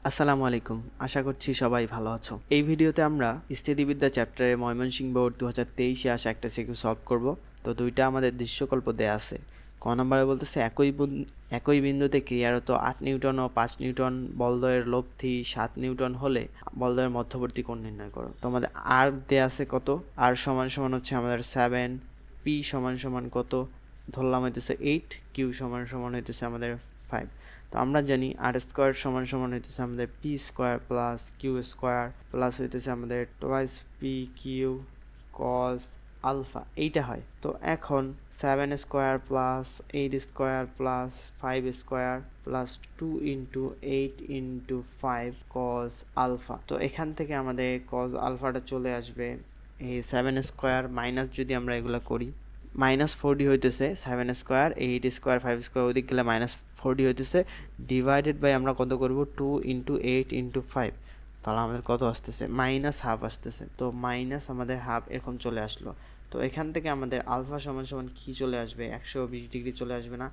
আসসালামু আলাইকুম। আশা করছি সবাই ভালো আছো। এই ভিডিওতে আমরা স্থিতিবিদ্যা চ্যাপ্টারে ময়মনসিংহ বোর্ড 2023-এ আসা একটা সিকিউ সলভ করব। তো দুইটা আমাদের দৃশ্যকল্প দেয়া আছে। ক নম্বরে বলতেছে একই বিন্দুতে ক্রিয়ারত 8 নিউটন ও 5 নিউটন বলদ্বয়ের লব্ধি 7 নিউটন হলে বলদ্বয়ের মধ্যবর্তী কোণ নির্ণয় করো। তো আমাদের আর দেয়া আছে কত? আর সমান সমান হচ্ছে আমাদের 7, পি সমান সমান কত? ধরলাম হইতেছে 8, কিউ সমান সমান হইতেছে আমাদের 5। তো আমরা জানি আর স্কোয়ার সমান সমান হইতেছে আমাদের P square plus Q square plus হইতেছে আমাদের twice P Q cos alpha, এইটা হয়। তো এখন 7 square plus 8 square plus 5 square plus 2 into 8 into 5 cos alpha. তো এখান থেকে আমাদের কস আলফাটা চলে আসবে এই 7 স্কোয়ার মাইনাস যদি আমরা এগুলো করি -4d হইতেছে 7 স্কোয়ার 8 স্কোয়ার 5 স্কোয়ার ওদিক গেলে -4d হইতেছে ডিভাইডেড বাই আমরা কত করব 2 ইন্টু 8 ইন্টু 5, তাহলে আমাদের কত আসতেছে -হাফ আসতেছে। তো মাইনাস আমাদের হাফ এরকম চলে আসলো। তো এখান থেকে আমাদের আলফা সমান সমান কি চলে আসবে 120 ডিগ্রি চলে আসবে না?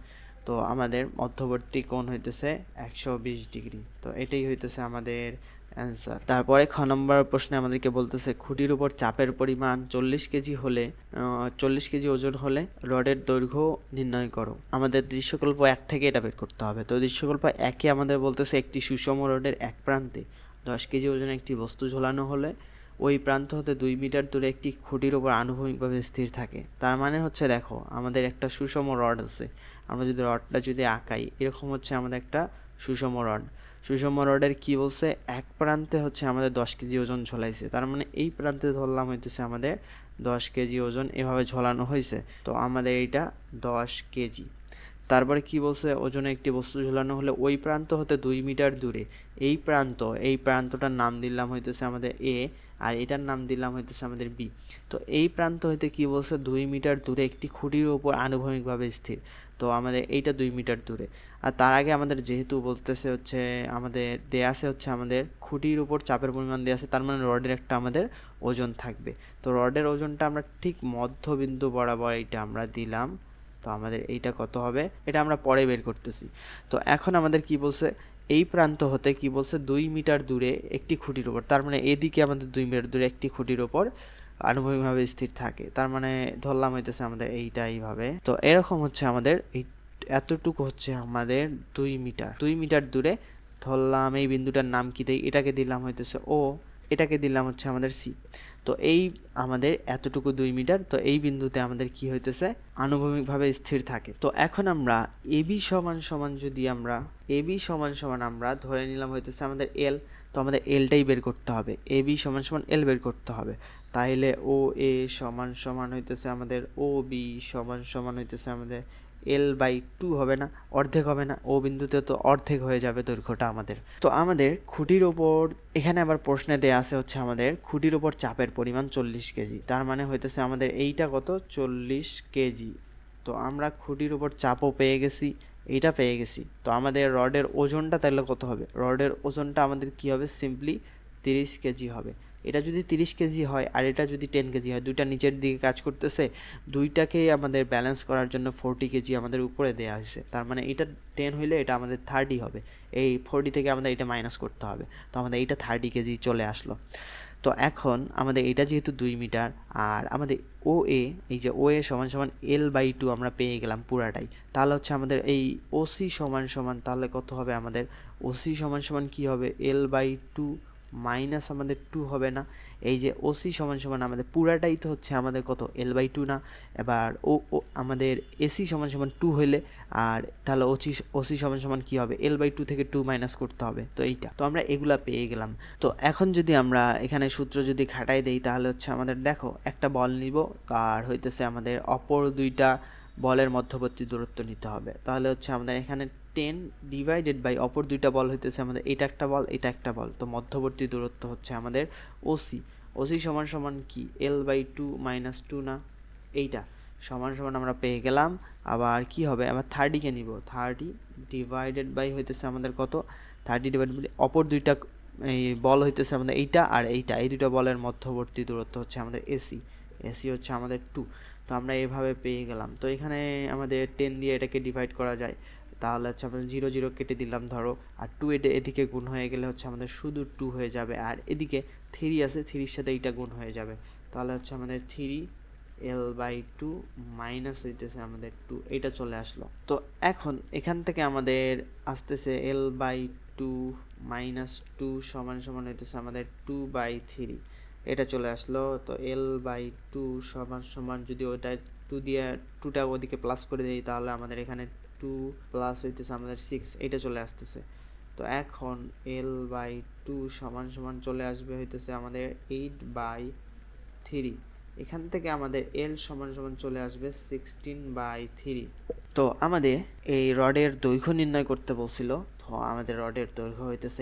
তো আমাদের মধ্যবর্তী কোণ হইতেছে 120 ডিগ্রি। তো এটাই হইতেছে আমাদের অ্যান্সার। তারপরে খ নম্বর প্রশ্নে আমাদেরকে বলতেছে খুঁটির উপর চাপের পরিমাণ 40 কেজি হলে 40 কেজি ওজন হলে রডের দৈর্ঘ্য নির্ণয় করো। আমাদের দৃশ্যকল্প 1 থেকে এটা বের করতে হবে। তো দৃশ্যকল্প 1-এ আমাদের বলতেছে একটি সুষম রডের এক প্রান্তে 10 কেজি ওজনের একটি বস্তু ঝোলানো হলে ওই প্রান্ত হতে 2 মিটার দূরে একটি খুঁটির উপর আনুভূমিকভাবে স্থির থাকে। তার মানে হচ্ছে দেখো আমাদের একটা সুষম রড আছে, আমরা যদি রডটা যদি আঁকাই এরকম হচ্ছে আমাদের একটা সুষম রড। সুষম রডের কি বলছে এক প্রান্তে হচ্ছে আমাদের 10 কেজি ওজন ঝোলাইছে, তার মানে এই প্রান্তে ধরলাম হইতেছে আমাদের 10 কেজি ওজন এভাবে ঝোলানো হয়েছে। তো আমাদের এইটা 10 কেজি। তারপরে কি বলছে ওজনে একটি বস্তু ঝোলানো হলে ওই প্রান্ত হতে 2 মিটার দূরে এই প্রান্তটার নাম দিলাম হইতেছে আমাদের এ আর এটার নাম দিলাম হইতেছে আমাদের বি। তো এই প্রান্ত হইতে কি বলছে 2 মিটার দূরে একটি খুঁটির উপর আনুভূমিকভাবে স্থির। তো আমাদের এইটা 2 মিটার দূরে। আর তার আগে আমাদের যেহেতু বলতেছে হচ্ছে আমাদের দেয়া আছে হচ্ছে আমাদের খুঁটির উপর চাপের পরিমাণ দেয়া আছে, তার মানে রডের একটা আমাদের ওজন থাকবে। তো রডের ওজনটা আমরা ঠিক মধ্যবিন্দু বরাবর এইটা আমরা দিলাম। তো আমাদের এইটা কত হবে এটা আমরা পরে বের করতেছি। তো এখন আমাদের কি বলছে এই প্রান্ত হতে কি বলছে 2 মিটার দূরে একটি খুঁটির উপর, তার মানে এদিকে আমাদের 2 মিটার দূরে একটি খুঁটির উপর আনুভূমিকভাবে স্থির থাকে। তার মানে ধরলাম হইতেছে আমাদের এইটা এইভাবে। তো এরকম হচ্ছে আমাদের এই এতটুকু হচ্ছে আমাদের 2 মিটার দূরে ধরলাম। এই বিন্দুটার নাম কি দেই, এটাকে দিলাম হইতেছে ও, এটাকে দিলাম হচ্ছে আমাদের সি। তো এই আমাদের এতটুকু 2 মিটার, তো এই বিন্দুতে আমাদের কি হইতেছে আনুভূমিকভাবে স্থির থাকে। তো এখন আমরা এবি সমান সমান যদি আমরা আমরা ধরে নিলাম হইতেছে আমাদের এল। তো আমাদের এলটাই বের করতে হবে, এবি সমান সমান এল বের করতে হবে। তাইলে ও এ সমান সমান হইতেছে আমাদের ও বি সমান সমান হইতেছে আমাদের L/2 হবে না, অর্ধেক হবে না? ও বিন্দুতে তো অর্ধেক হয়ে যাবে দৈর্ঘ্যটা আমাদের। তো আমাদের খুঁটির ওপর এখানে আবার প্রশ্নে দেয়া আছে হচ্ছে আমাদের খুঁটির ওপর চাপের পরিমাণ 40 কেজি, তার মানে হইতেছে আমাদের এইটা কত 40 কেজি। তো আমরা খুঁটির ওপর চাপও পেয়ে গেছি, এইটা পেয়ে গেছি। তো আমাদের রডের ওজনটা তাহলে কত হবে? রডের ওজনটা আমাদের কি হবে সিম্পলি 30 কেজি হবে। এটা যদি 30 কেজি হয় আর এটা যদি 10 কেজি হয়, দুইটা নিচের দিকে কাজ করতেছে, দুইটাকেই আমাদের ব্যালেন্স করার জন্য 40 কেজি আমাদের উপরে দেওয়া হয়েছে। তার মানে এটা 10 হইলে এটা আমাদের 30 হবে, এই 40 থেকে আমাদের এটা মাইনাস করতে হবে। তো আমাদের এইটা 30 কেজি চলে আসলো। তো এখন আমাদের এটা যেহেতু 2 মিটার আর আমাদের ও এ, এই যে ও এ সমান সমান L/2 আমরা পেয়ে গেলাম পুরাটাই। তাহলে হচ্ছে আমাদের এই ওসি সমান সমান তাহলে কত হবে আমাদের ওসি সমান সমান কি হবে L/2 মাইনাস আমাদের 2 হবে না? এই যে ওসি সমান সমান আমাদের পুরাটাই তো হচ্ছে আমাদের কত L/2 না? এবার ও আমাদের এসি সমান সমান 2 হইলে আর তাহলে ওসি সমান সমান কি হবে L/2 থেকে 2 মাইনাস করতে হবে। তো এইটা তো আমরা এগুলা পেয়ে গেলাম। তো এখন যদি আমরা এখানে সূত্র যদি খাটাই দেই তাহলে হচ্ছে আমাদের দেখো একটা বল নিব আর হইতেছে আমাদের অপর দুইটা বলের মধ্যবর্তী দূরত্ব নিতে হবে। তাহলে হচ্ছে আমাদের এখানে 10 ডিভাইডেড বাই অপর দুইটা বল হইতেছে আমাদের এটা একটা বল এটা একটা বল। তো মধ্যবর্তী দূরত্ব হচ্ছে আমাদের ওসি সমান সমান কি L/2 মাইনাস 2 না? এইটা সমান সমান আমরা পেয়ে গেলাম। আবার কি হবে আবার 30 কে নিব, 30 ডিভাইডেড বাই হইতেছে আমাদের কত 30 ডিভাইডেড বাই অপর দুইটা এই বল হইতেছে আমাদের এইটা আর এইটা, এই দুটো বলের মধ্যবর্তী দূরত্ব হচ্ছে আমাদের এসি হচ্ছে আমাদের 2। তো আমরা এভাবে পেয়ে গেলাম। তো এখানে আমাদের 10 দিয়ে এটাকে ডিভাইড করা যায়, তাহলে হচ্ছে আমরা 0 0 কেটে দিলাম ধরো, আর 2 এদিকে গুণ হয়ে গেলে হচ্ছে আমাদের শুধু 2 হয়ে যাবে, আর এদিকে 3 আছে, 3 এর সাথে এইটা গুণ হয়ে যাবে, তাহলে হচ্ছে আমাদের 3l/2 মাইনাস হইতেছে আমাদের 2, এটা চলে আসলো। তো এখন এখান থেকে আমাদের আসতেছে l/2 মাইনাস 2 সমান সমান হইতেছে আমাদের 2/3, এটা চলে আসলো। তো l/2 সমান সমান যদি ওটা 2 দিয়ে 2টা ওদিকে প্লাস করে দিই, তাহলে আমাদের এখানে 2 প্লাস হইতেছে আমাদের 6, এটা চলে আসতেছে। তো এখন l/2 সমান সমান চলে আসবে হইতেছে আমাদের 8/3, এখান থেকে আমাদের l সমান সমান চলে আসবে 16/3। তো আমাদের এই রডের দৈর্ঘ্য নির্ণয় করতে বলছিল, তো আমাদের রডের দৈর্ঘ্য হইতেছে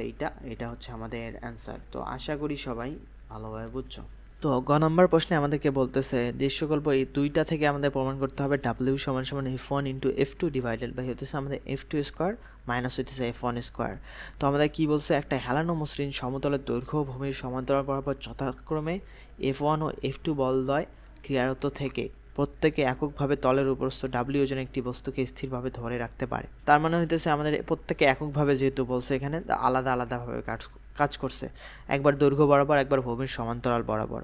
এটা হচ্ছে আমাদের অ্যান্সার। তো আশা করি সবাই ভালোভাবে বুঝছো। তো গ নম্বর প্রশ্নে আমাদেরকে বলতেছে দৃশ্যকল্প এই দুইটা থেকে আমাদের প্রমাণ করতে হবে w সমান সমান f1 into f2 divided by হইতেছে আমাদের f2 স্কোয়ার মাইনাস হইতেছে f1 স্কোয়ার। তো আমাদের কি বলছে, একটা হেলানো মসৃণ সমতলের দৈর্ঘ্য ভূমির সমান্তরাল বরাবর যথাক্রমে f1 ও f2 বলদ্বয় ক্রিয়ারত থেকে প্রত্যেকে এককভাবে তলের উপরস্থ w ওজনের একটি বস্তুকে স্থিরভাবে ধরে রাখতে পারে। তার মানে হইতেছে আমাদের প্রত্যেকে এককভাবে, যেহেতু বলছে এখানে আলাদা আলাদাভাবে কাজ করছে, একবার দৈর্ঘ্য বরাবর, একবার ভূমির সমান্তরাল বরাবর।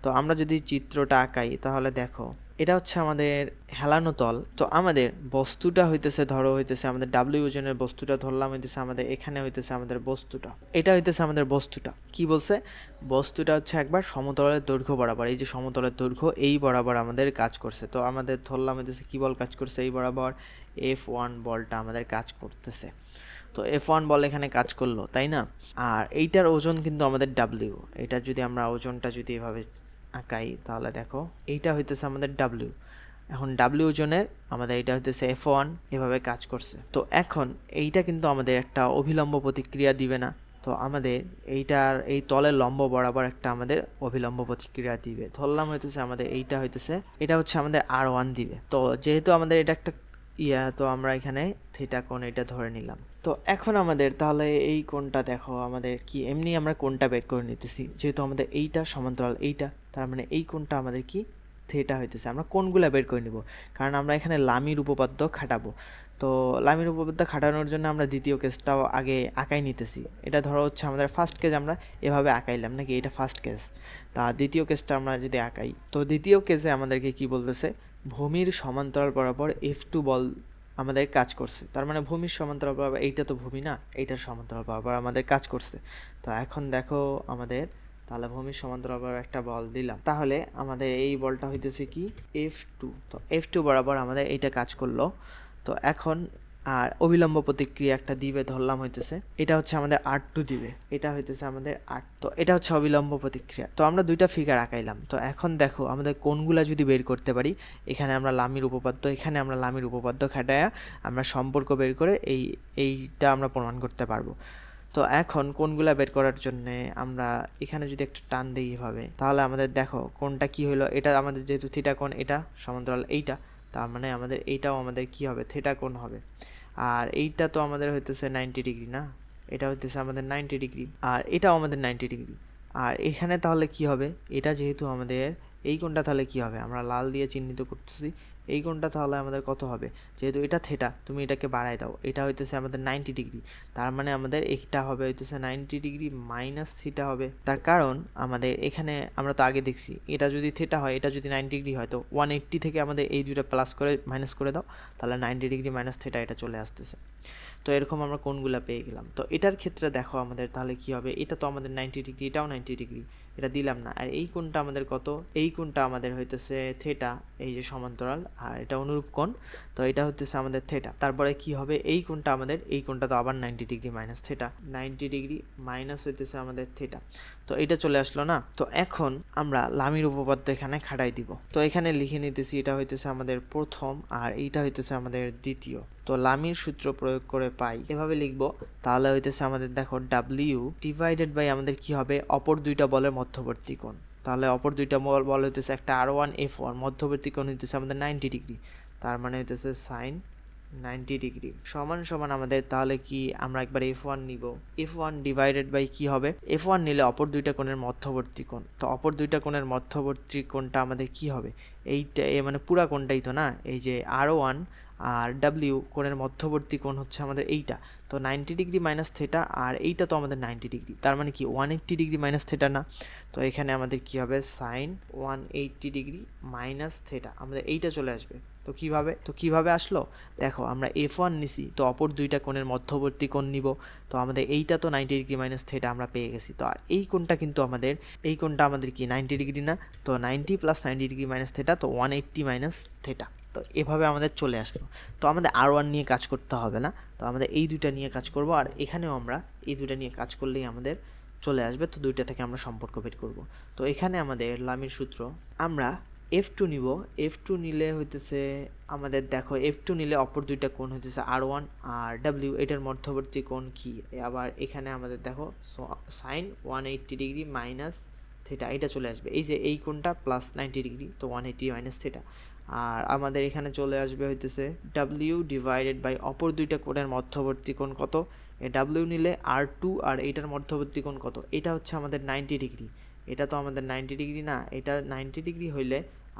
তো আমরা যদি চিত্রটা আঁকাই, তাহলে দেখো এটা হচ্ছে আমাদের হেলানো তল। তো আমাদের বস্তুটা হইতেছে ধরো হইতেছে আমাদের w ওজনের বস্তুটা ধরলাম, হইতেছে আমাদের এখানে হইতেছে আমাদের বস্তুটা, এটা হইতেছে আমাদের বস্তুটা। কি বলছে, বস্তুটা হচ্ছে একবার সমতলের দৈর্ঘ্য বরাবর, এই যে সমতলের দৈর্ঘ্য এই বরাবর আমাদের কাজ করছে। তো আমাদের ধরলাম হইতেছে কি বল কাজ করছে, এই বরাবর f1 বলটা আমাদের কাজ করতেছে। তো f1 বল এখানে কাজ করলো, তাই না? আর এইটার ওজন কিন্তু আমাদের w, এটা যদি আমরা ওজনটা যদি এভাবে আঁকাই, তাহলে দেখো এইটা হইতেছে আমাদের w। এখন w ওজনের আমাদের এটা হইতেছে f1, এভাবে কাজ করছে। তো এখন এইটা কিন্তু আমাদের একটা অভিলম্ব প্রতিক্রিয়া দিবে না, তো আমাদের এইটার এই তলের লম্ব বরাবর একটা আমাদের অভিলম্ব প্রতিক্রিয়া দিবে। ধরলাম হইতেছে আমাদের এইটা হইতেছে, এটা হচ্ছে আমাদের r1 দিবে। তো যেহেতু আমাদের এটা একটা তো আমরা এখানে থিটা কোণ এটা ধরে নিলাম। তো এখন আমাদের তাহলে এই কোণটা দেখো, আমাদের কি এমনি আমরা কোণটা বের করে নিতেছি, যেহেতু আমাদের এইটা সমান্তরাল এইটা, তার মানে এই কোণটা আমাদের কি থিটা হইতেছে। আমরা কোণগুলা বের করে নিব, কারণ আমরা এখানে লামির উপপাদ্য খাটাবো। তো লামির উপপাদ্য খাটানোর জন্য আমরা দ্বিতীয় কেসটাও আগে আঁকাই নিতেছি। এটা ধরো হচ্ছে আমাদের ফার্স্ট কেস আমরা এভাবে আঁকাইলাম নাকি, এটা ফার্স্ট কেস। তা দ্বিতীয় কেসটা আমরা যদি আঁকাই, তো দ্বিতীয় কেসে আমাদেরকে কি বলতেছে, ভূমির সমান্তরাল বরাবর f2 বল আমাদের কাজ করছে। তার মানে ভূমির সমান্তরাল বরাবর, এইটা তো ভূমি না, এইটার সমান্তরাল বরাবর আমাদের কাজ করছে। তো এখন দেখো আমাদের তাহলে ভূমির সমান্তরাল বরাবর একটা বল দিলাম, তাহলে আমাদের এই বলটা হইতেছে কি f2। তো f2 বরাবর আমাদের এইটা কাজ করলো। তো এখন আর অবিলম্ব প্রতিক্রিয়া একটা দিবে, ধরলাম হইতেছে এটা হচ্ছে আমাদের r2 দিবে, এটা হইতেছে আমাদের r। তো এটা হচ্ছে অবিলম্ব প্রতিক্রিয়া। তো আমরা দুইটা ফিগার আঁকাইলাম। তো এখন দেখো আমাদের কোণগুলা যদি বের করতে পারি, এখানে আমরা লামির উপপাদ্য, এখানে আমরা লামির উপপাদ্য খাটায়া আমরা সম্পর্ক বের করে এইটা আমরা প্রমাণ করতে পারবো। তো এখন কোণগুলা বের করার জন্য আমরা এখানে যদি একটা টান দিই এভাবে, তাহলে আমাদের দেখো কোণটা কি হলো, এটা আমাদের যেহেতু থিটা কোণ, এটা সমান্তরাল এইটা, তার মানে আমাদের এইটাও আমাদের কি হবে, থিটা কোণ হবে। আর এইটা তো আমাদের হইতেছে 90 ডিগ্রি না, এটা হইতেছে আমাদের 90 ডিগ্রি, আর এটাও আমাদের 90 ডিগ্রি। আর এখানে তাহলে কি হবে, এটা যেহেতু আমাদের এই কোণটা, তাহলে কি হবে, আমরা লাল দিয়ে চিহ্নিত করতেছি, এই কোণটা তাহলে আমাদের কত হবে, যেহেতু এটা থিটা, তুমি এটাকে বাড়াই দাও, এটা হইতেছে আমাদের 90 ডিগ্রি, তার মানে আমাদের এটা হবে হইতেছে 90 ডিগ্রি মাইনাস থিটা হবে। তার কারণ আমাদের এখানে আমরা তো আগে দেখছি, এটা যদি থিটা হয়, এটা যদি 90 ডিগ্রি হয়, তো 180 থেকে আমাদের এই দুইটা প্লাস করে মাইনাস করে দাও, তাহলে 90 ডিগ্রি মাইনাস থিটা এটা চলে আসতেছে। তো এরকম আমরা কোণগুলা পেয়ে গেলাম। তো এটার ক্ষেত্রে দেখো আমাদের তাহলে কি হবে, এটা তো আমাদের 90 ডিগ্রি, এটাও 90 ডিগ্রি, এটা দিলাম না। আর এই কোণটা আমাদের কত, এই কোণটা আমাদের হইতেছে থিটা, এই যে সমান্তরাল, আর এটা অনুরূপ কোণ, তো এটা হইতেছে আমাদের থিটা। তারপরে কি হবে, এই কোণটা আমাদের, এই কোণটা তো আবার 90 degree minus theta, 90 degree minus হইতেছে আমাদের থিটা। তো এটা চলে আসলো না। তো এখন আমরা লামির উপপাদ্য এখানে খাটাই দিব। তো এখানে লিখে নিতেছি, এটা হইতেছে আমাদের প্রথম, আর এইটা হইতেছে আমাদের দ্বিতীয়। তো লামির সূত্র প্রয়োগ করে পাই, এভাবে লিখবো, তাহলে হইতেছে আমাদের দেখো w ডিভাইডেড বাই আমাদের কি হবে, অপর দুইটা বলের মধ্যবর্তী কোণ। তাহলে অপর দুইটা বল হইতেছে একটা r1 f1, মধ্যবর্তী কোণ হইতেছে আমাদের 90 ডিগ্রি, তার মানে হইতেছে সাইন 90 ডিগ্রি সমান সমান আমাদের তাহলে কি, আমরা একবার f1 নিব, f1 ডিভাইডেড বাই কি হবে, f1 নিলে অপর দুইটা কোণের মধ্যবর্তী কোণ। তো অপর দুইটা কোণের মধ্যবর্তী কোণটা আমাদের কি হবে, এইটা মানে পুরা কোণটাই তো না, এই যে r1 আর ডাব্লিউ কোণের মধ্যবর্তী কোণ হচ্ছে আমাদের এইটা, তো 90 ডিগ্রি মাইনাস থেটা, আর এইটা তো আমাদের 90 ডিগ্রি, তার মানে কি 180 ডিগ্রি মাইনাস থেটা না? তো এখানে আমাদের কি হবে, সাইন 180 ডিগ্রি মাইনাস থেটা, আমাদের এইটা চলে আসবে। তো কিভাবে আসলো দেখো, আমরা F1 নিছি, তো অপর দুইটা কোণের মধ্যবর্তী কোণ নিব, তো আমাদের এইটা তো 90 ডিগ্রি মাইনাস থেটা আমরা পেয়ে গেছি। তো আর এই কোণটা কিন্তু আমাদের কি 90 ডিগ্রি না? তো 90 প্লাস 90 ডিগ্রি মাইনাস থেটা, তো 180 মাইনাস থেটা। তো এভাবে আমাদের চলে আসলো। তো আমাদের R1 নিয়ে কাজ করতে হবে না, তো আমাদের এই দুইটা নিয়ে কাজ করব, আর এখানেও আমরা এই দুইটা নিয়ে কাজ করলেই আমাদের চলে আসবে। তো দুইটা থেকে আমরা সম্পর্ক বের করব। তো এখানে আমাদের লামির সূত্র, আমরা F2 নিব। F2 নিলে হইতেছে আমাদের দেখো, F2 নিলে অপর দুইটা কোণ হইতেছে R1 আর W, এটার মধ্যবর্তী কোণ কি, আবার এখানে আমাদের দেখো সাইন 180 ডিগ্রি মাইনাস থেটা, এটা চলে আসবে। এই যে এই কোণটা প্লাস 90 ডিগ্রি, তো 180 মাইনাস থেটা। আর আমাদের এখানে চলে আসবে হইতেছে W ডিভাইডেড বাই অপর দুইটা কোণের মধ্যবর্তী কোণ কত, W নিলে R2 আর এইটার মধ্যবর্তী কোণ কত, এটা হচ্ছে আমাদের 90 ডিগ্রি। এটা তো আমাদের 90 ডিগ্রি না, এটা 90 ডিগ্রি হইলে,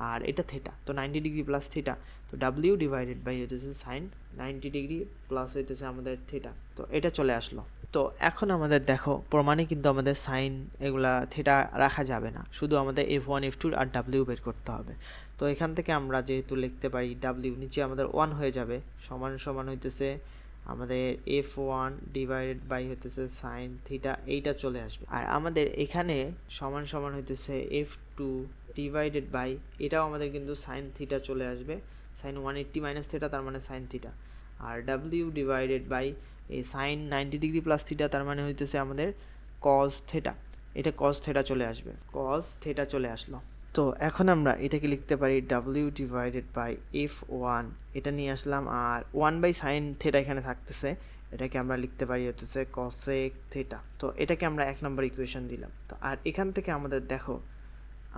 আর এটা থেটা, তো 90 ডিগ্রি প্লাস থেটা, তো W ডিভাইডেড বাই হইতেছে সাইন 90 ডিগ্রি প্লাস হইতেছে আমাদের থেটা, তো এটা চলে আসলো। তো এখন আমাদের দেখো, প্রমাণে কিন্তু আমাদের সাইন এগুলা থেটা রাখা যাবে না, শুধু আমাদের F1 F2 আর W বের করতে হবে। তো এখান থেকে আমরা যেহেতু লিখতে পারি W নিচে আমাদের 1 হয়ে যাবে, সমান সমান হইতেছে আমাদের F1 ডিভাইডেড বাই হইতেছে সাইন থিটা, এইটা চলে আসবে। আর আমাদের এখানে সমান সমান হইতেছে F2 ডিভাইডেড বাই, এটাও আমাদের কিন্তু সাইন থিটা চলে আসবে, সাইন 180 মাইনাস থিটা, তার মানে সাইন থিটা। আর W ডিভাইডেড বাই এই সাইন 90 ডিগ্রি প্লাস থিটা, তার মানে হইতেছে আমাদের কস থিটা, এটা কস থিটা চলে আসবে, কস থিটা চলে আসলো। তো এখন আমরা এটাকে লিখতে পারি W ডিভাইডেড বাই F1, এটা নিয়ে আসলাম, আর 1 বাই সাইন থিটা এখানে থাকতেছে, এটাকে আমরা লিখতে পারি হচ্ছে কসেক থিটা। তো এটাকে আমরা 1 নম্বর ইকুয়েশন দিলাম। তো আর এখান থেকে আমাদের দেখো,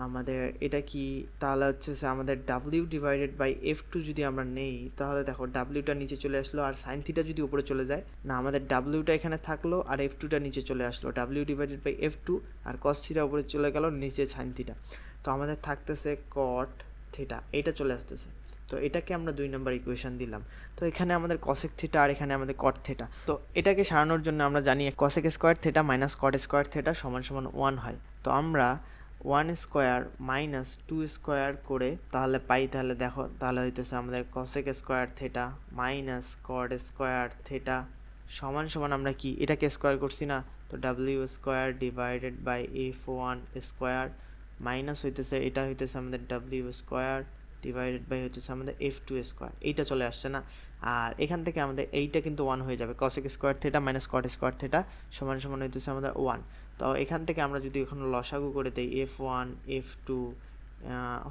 আমাদের এটা কি, তাহলে হচ্ছে আমাদের W ডিভাইডেড বাই F2 যদি আমরা নেই, তাহলে দেখো Wটা নিচে চলে আসলো, আর সাইন থিটা যদি উপরে চলে যায় না, আমাদের Wটা এখানে থাকলো আর F2টা নিচে চলে আসলো, W ডিভাইডেড বাই F2, আর কস থিটা উপরে চলে গেল, নিচে সাইন থিটা, তো আমাদের থাকতেছে কট থিটা, এটা চলে আসতেছে। তো এটাকে আমরা 2 নম্বর ইকুয়েশন দিলাম। তো এখানে আমাদের কসেক থিটা আর এখানে আমাদের কট থিটা, তো এটাকে সারানোর জন্য আমরা জানি cosec square theta minus cot square theta সমান সমান 1 হয়। তো আমরা 1 স্কোয়ার মাইনাস 2 স্কোয়ার করে তাহলে পাই, তাহলে দেখো, তাহলে হইতেছে আমাদের cosec square theta minus cot square theta সমান সমান, আমরা কি এটাকে স্কোয়ার করছি না, তো W square divided by F1 square minus হইতেছে, এটা হইতেছে আমাদের W স্কোয়ার ডিভাইডেড বাই হইতেছে আমাদের F2 স্কোয়ার, এইটা চলে আসছে না। আর এখান থেকে আমাদের এইটা কিন্তু 1 হয়ে যাবে, cosec square theta minus cot square theta সমান সমান হইতেছে আমাদের 1। তো এখান থেকে আমরা যদি এখন লসাগু করে দিই F1 F2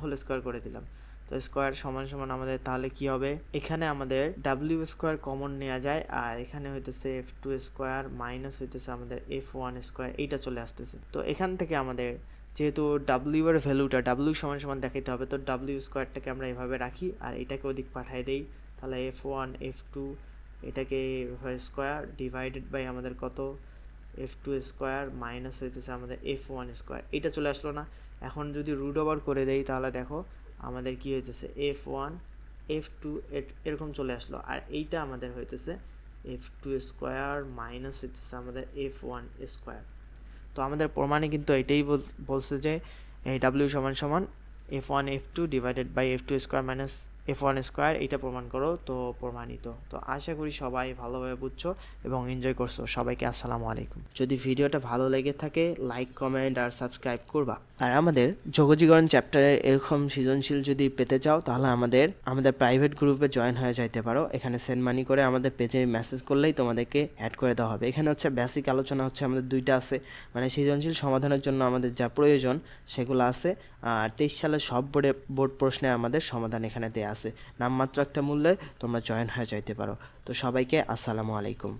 হোল স্কোয়ার করে দিলাম, তো স্কোয়ার সমান সমান আমাদের তাহলে কি হবে, এখানে আমাদের W স্কোয়ার কমন নেওয়া যায়, আর এখানে হইতেছে F2 স্কোয়ার মাইনাস হইতেছে আমাদের F1 স্কোয়ার, এইটা চলে আসতেছে। তো এখান থেকে আমাদের যেহেতু W এর ভ্যালুটা W সমান সমান দেখাইতে হবে, তো W স্কোয়ারটাকে আমরা এভাবে রাখি আর এটাকে ওদিক পাঠিয়ে দেই, তাহলে F1 F2 এটাকে স্কোয়ার ডিভাইডেড বাই আমাদের কত F2 স্কোয়ার মাইনাস হইতেছে আমাদের F1 স্কোয়ার, এটা চলে আসলো না। এখন যদি রুট ওভার করে দেই, তাহলে দেখো আমাদের কি হইতেছে F1 F2 এরকম চলে আসলো, আর এইটা আমাদের হইতেছে F2 স্কোয়ার মাইনাস হইতেছে আমাদের F1 স্কোয়ার। তো আমাদের প্রমাণে কিন্তু এটাই বলছে যে W সমান সমান F1 F2 divided by F2 square minus F1 square, এটা প্রমাণ করো। তো প্রমাণিত। তো আশা করি সবাই ভালোভাবে বুঝছো এবং এনজয় করছো। সবাইকে আসসালামু আলাইকুম। যদি ভিডিওটা ভালো লেগে থাকে লাইক কমেন্ট আর সাবস্ক্রাইব করবা। আর আমাদের যোগজীকরণ চ্যাপ্টারের এরকম সৃজনশীল যদি পেতে চাও, তাহলে আমাদের প্রাইভেট গ্রুপে জয়েন হয়ে যাইতে পারো। এখানে সেন্ড মানি করে আমাদের পেজে মেসেজ করলেই তোমাদেরকে অ্যাড করে দেওয়া হবে। এখানে হচ্ছে বেসিক আলোচনা হচ্ছে আমাদের 2টা আছে, মানে সৃজনশীল সমাধানের জন্য আমাদের যা প্রয়োজন সেগুলো আছে। আর 23 সালের সব বোর্ড প্রশ্নে আমাদের সমাধান এখানে দেয়া আছে। নামমাত্র একটা মূল্যে তোমরা জয়েন হয়ে যাইতে পারো। তো সবাইকে আসসালামু আলাইকুম।